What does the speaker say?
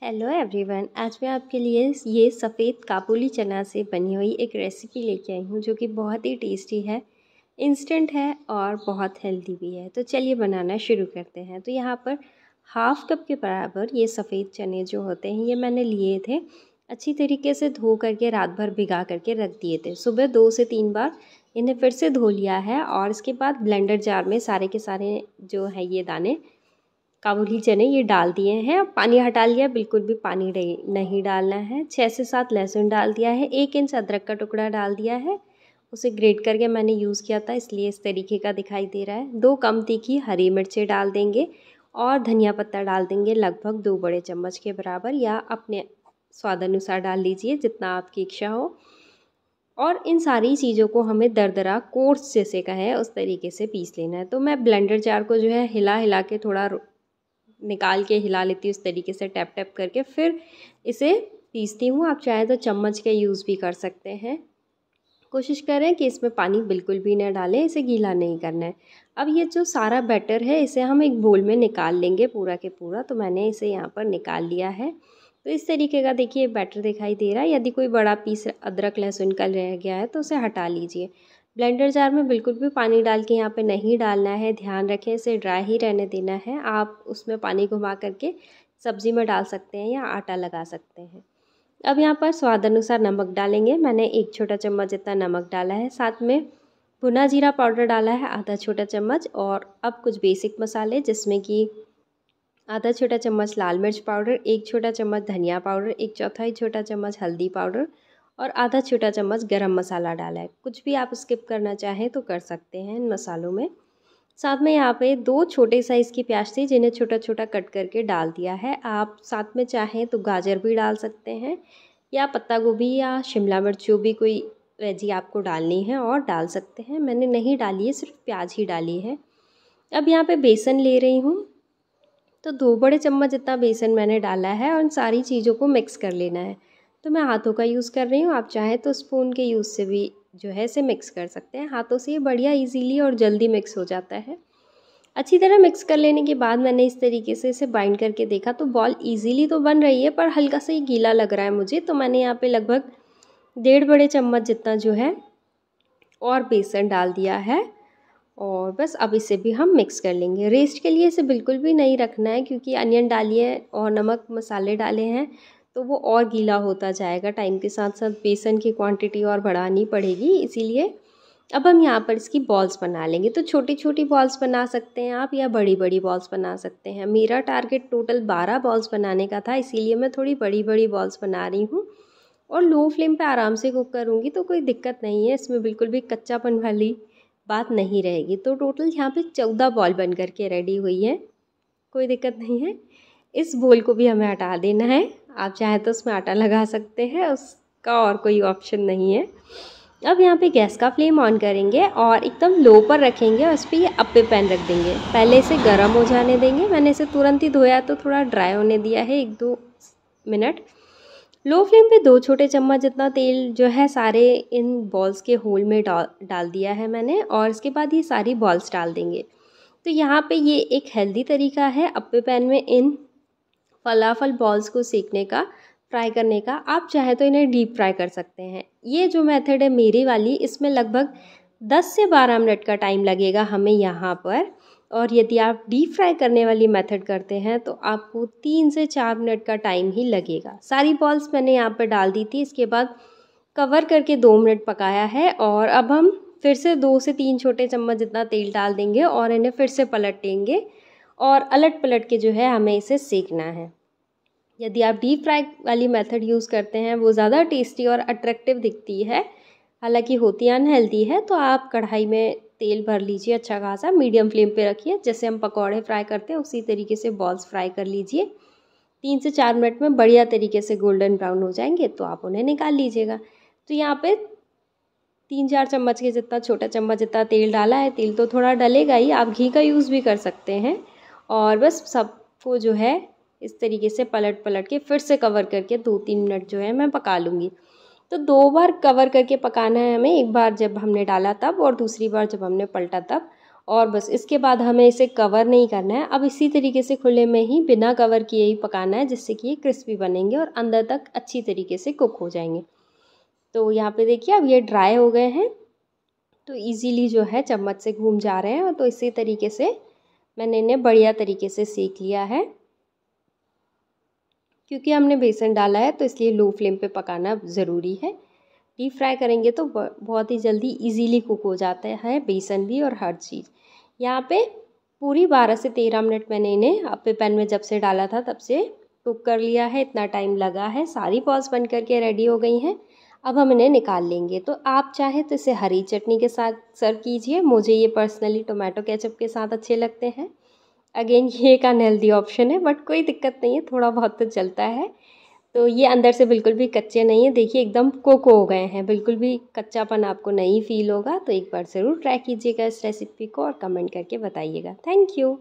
Hello everyone, आज मैं आपके लिए ये सफ़ेद काबुली चना से बनी हुई एक रेसिपी लेके आई हूँ जो कि बहुत ही टेस्टी है, इंस्टेंट है और बहुत हेल्दी भी है। तो चलिए बनाना शुरू करते हैं। तो यहाँ पर हाफ़ कप के बराबर ये सफ़ेद चने जो होते हैं ये मैंने लिए थे। अच्छी तरीके से धो करके रात भर भिगा करके रख दिए थे। सुबह 2 से 3 बार इन्हें फिर से धो लिया है और इसके बाद ब्लेंडर जार में सारे के सारे जो है ये दाने काबुली चने ये डाल दिए हैं। अब पानी हटा लिया, बिल्कुल भी पानी नहीं डालना है। 6 से 7 लहसुन डाल दिया है। 1 इंच अदरक का टुकड़ा डाल दिया है। उसे ग्रेट करके मैंने यूज़ किया था, इसलिए इस तरीके का दिखाई दे रहा है। 2 कम तीखी हरी मिर्चें डाल देंगे और धनिया पत्ता डाल देंगे लगभग 2 बड़े चम्मच के बराबर, या अपने स्वाद अनुसार डाल लीजिए जितना आपकी इच्छा हो। और इन सारी चीज़ों को हमें दरदरा कोर्स जैसे का है उस तरीके से पीस लेना है। तो मैं ब्लेंडर जार को जो है हिला हिला के थोड़ा निकाल के हिला लेती हूँ इस तरीके से टैप टैप करके, फिर इसे पीसती हूँ। आप चाहें तो चम्मच का यूज़ भी कर सकते हैं। कोशिश करें कि इसमें पानी बिल्कुल भी ना डालें, इसे गीला नहीं करना है। अब ये जो सारा बैटर है इसे हम एक बोल में निकाल लेंगे पूरा के पूरा। तो मैंने इसे यहाँ पर निकाल लिया है। तो इस तरीके का देखिए बैटर दिखाई दे रहा है। यदि कोई बड़ा पीस अदरक लहसुन का रह गया है तो उसे हटा लीजिए। ब्लेंडर जार में बिल्कुल भी पानी डाल के यहाँ पे नहीं डालना है, ध्यान रखें इसे ड्राई ही रहने देना है। आप उसमें पानी घुमा करके सब्ज़ी में डाल सकते हैं या आटा लगा सकते हैं। अब यहाँ पर स्वाद अनुसार नमक डालेंगे। मैंने 1 छोटा चम्मच जितना नमक डाला है। साथ में भुना जीरा पाउडर डाला है आधा छोटा चम्मच। और अब कुछ बेसिक मसाले जिसमें कि आधा छोटा चम्मच लाल मिर्च पाउडर, 1 छोटा चम्मच धनिया पाउडर, 1/4 छोटा चम्मच हल्दी पाउडर और आधा छोटा चम्मच गरम मसाला डाला है। कुछ भी आप स्किप करना चाहें तो कर सकते हैं इन मसालों में। साथ में यहाँ पे 2 छोटे साइज़ की प्याज थी जिन्हें छोटा छोटा कट करके डाल दिया है। आप साथ में चाहें तो गाजर भी डाल सकते हैं या पत्ता गोभी या शिमला मिर्च, जो भी कोई वेजी आपको डालनी है और डाल सकते हैं। मैंने नहीं डाली है, सिर्फ प्याज ही डाली है। अब यहाँ पे बेसन ले रही हूँ, तो 2 बड़े चम्मच जितना बेसन मैंने डाला है और इन सारी चीज़ों को मिक्स कर लेना है। तो मैं हाथों का यूज़ कर रही हूँ, आप चाहें तो स्पून के यूज़ से भी जो है इसे मिक्स कर सकते हैं। हाथों से ये बढ़िया इजीली और जल्दी मिक्स हो जाता है। अच्छी तरह मिक्स कर लेने के बाद मैंने इस तरीके से इसे बाइंड करके देखा तो बॉल इजीली तो बन रही है, पर हल्का सा ही गीला लग रहा है मुझे। तो मैंने यहाँ पे लगभग 1.5 बड़े चम्मच जितना जो है और बेसन डाल दिया है और बस अब इसे भी हम मिक्स कर लेंगे। रेस्ट के लिए इसे बिल्कुल भी नहीं रखना है, क्योंकि अनियन डाली है और नमक मसाले डाले हैं तो वो और गीला होता जाएगा। टाइम के साथ साथ बेसन की क्वांटिटी और बढ़ानी पड़ेगी, इसीलिए अब हम यहाँ पर इसकी बॉल्स बना लेंगे। तो छोटी छोटी बॉल्स बना सकते हैं आप या बड़ी बड़ी बॉल्स बना सकते हैं। मेरा टारगेट टोटल 12 बॉल्स बनाने का था, इसीलिए मैं थोड़ी बड़ी बड़ी बॉल्स बना रही हूँ और लो फ्लेम पे आराम से कुक करूँगी तो कोई दिक्कत नहीं है। इसमें बिल्कुल भी कच्चापन वाली बात नहीं रहेगी। तो टोटल यहाँ पे 14 बॉल बन करके रेडी हुई है, कोई दिक्कत नहीं है। इस बोल को भी हमें हटा देना है। आप चाहें तो उसमें आटा लगा सकते हैं, उसका और कोई ऑप्शन नहीं है। अब यहाँ पे गैस का फ्लेम ऑन करेंगे और एकदम लो पर रखेंगे और उस पर ये अप्पे पैन रख देंगे। पहले इसे गर्म हो जाने देंगे। मैंने इसे तुरंत ही धोया तो थोड़ा ड्राई होने दिया है 1-2 मिनट। लो फ्लेम पे 2 छोटे चम्मच जितना तेल जो है सारे इन बॉल्स के होल में डाल दिया है मैंने, और इसके बाद ये सारी बॉल्स डाल देंगे। तो यहाँ पे ये एक हेल्दी तरीका है अप्पे पैन में इन फलाफल बॉल्स को सेकने का, फ्राई करने का। आप चाहे तो इन्हें डीप फ्राई कर सकते हैं। ये जो मेथड है मेरी वाली, इसमें लगभग 10 से 12 मिनट का टाइम लगेगा हमें यहाँ पर। और यदि आप डीप फ्राई करने वाली मेथड करते हैं तो आपको 3 से 4 मिनट का टाइम ही लगेगा। सारी बॉल्स मैंने यहाँ पर डाल दी थी, इसके बाद कवर करके 2 मिनट पकाया है। और अब हम फिर से 2 से 3 छोटे चम्मच जितना तेल डाल देंगे और इन्हें फिर से पलट देंगे और अलट पलट के जो है हमें इसे सेकना है। यदि आप डीप फ्राई वाली मेथड यूज़ करते हैं वो ज़्यादा टेस्टी और अट्रैक्टिव दिखती है, हालांकि होती अनहेल्दी है। तो आप कढ़ाई में तेल भर लीजिए अच्छा खासा, मीडियम फ्लेम पे रखिए। जैसे हम पकौड़े फ्राई करते हैं उसी तरीके से बॉल्स फ्राई कर लीजिए। 3 से 4 मिनट में बढ़िया तरीके से गोल्डन ब्राउन हो जाएंगे तो आप उन्हें निकाल लीजिएगा। तो यहाँ पे 3-4 चम्मच के जितना, छोटा चम्मच जितना तेल डाला है। तेल तो थोड़ा डलेगा ही, आप घी का यूज़ भी कर सकते हैं। और बस सबको जो है इस तरीके से पलट पलट के फिर से कवर करके 2-3 मिनट जो है मैं पका लूँगी। तो 2 बार कवर करके पकाना है हमें, एक बार जब हमने डाला तब और दूसरी बार जब हमने पलटा तब। और बस इसके बाद हमें इसे कवर नहीं करना है। अब इसी तरीके से खुले में ही बिना कवर किए ही पकाना है, जिससे कि ये क्रिस्पी बनेंगे और अंदर तक अच्छी तरीके से कुक हो जाएंगे। तो यहाँ पे देखिए अब ये ड्राई हो गए हैं, तो इजीली जो है चम्मच से घूम जा रहे हैं। तो इसी तरीके से मैंने इन्हें बढ़िया तरीके से सेक लिया है। क्योंकि हमने बेसन डाला है तो इसलिए लो फ्लेम पे पकाना ज़रूरी है। डीप फ्राई करेंगे तो बहुत ही जल्दी इजीली कुक हो जाता है बेसन भी और हर चीज़। यहाँ पे पूरी 12 से 13 मिनट मैंने इन्हें अपने पैन में जब से डाला था तब से कुक कर लिया है। इतना टाइम लगा है। सारी पॉज बन करके रेडी हो गई हैं। अब हम इन्हें निकाल लेंगे। तो आप चाहें तो इसे हरी चटनी के साथ सर्व कीजिए। मुझे ये पर्सनली टोमेटो केचप के साथ अच्छे लगते हैं। अगेन ये एक अनहेल्दी ऑप्शन है, बट कोई दिक्कत नहीं है, थोड़ा बहुत तो चलता है। तो ये अंदर से बिल्कुल भी कच्चे नहीं है, देखिए एकदम कुक हो गए हैं, बिल्कुल भी कच्चापन आपको नहीं फील होगा। तो एक बार ज़रूर ट्राई कीजिएगा इस रेसिपी को और कमेंट करके बताइएगा। Thank you.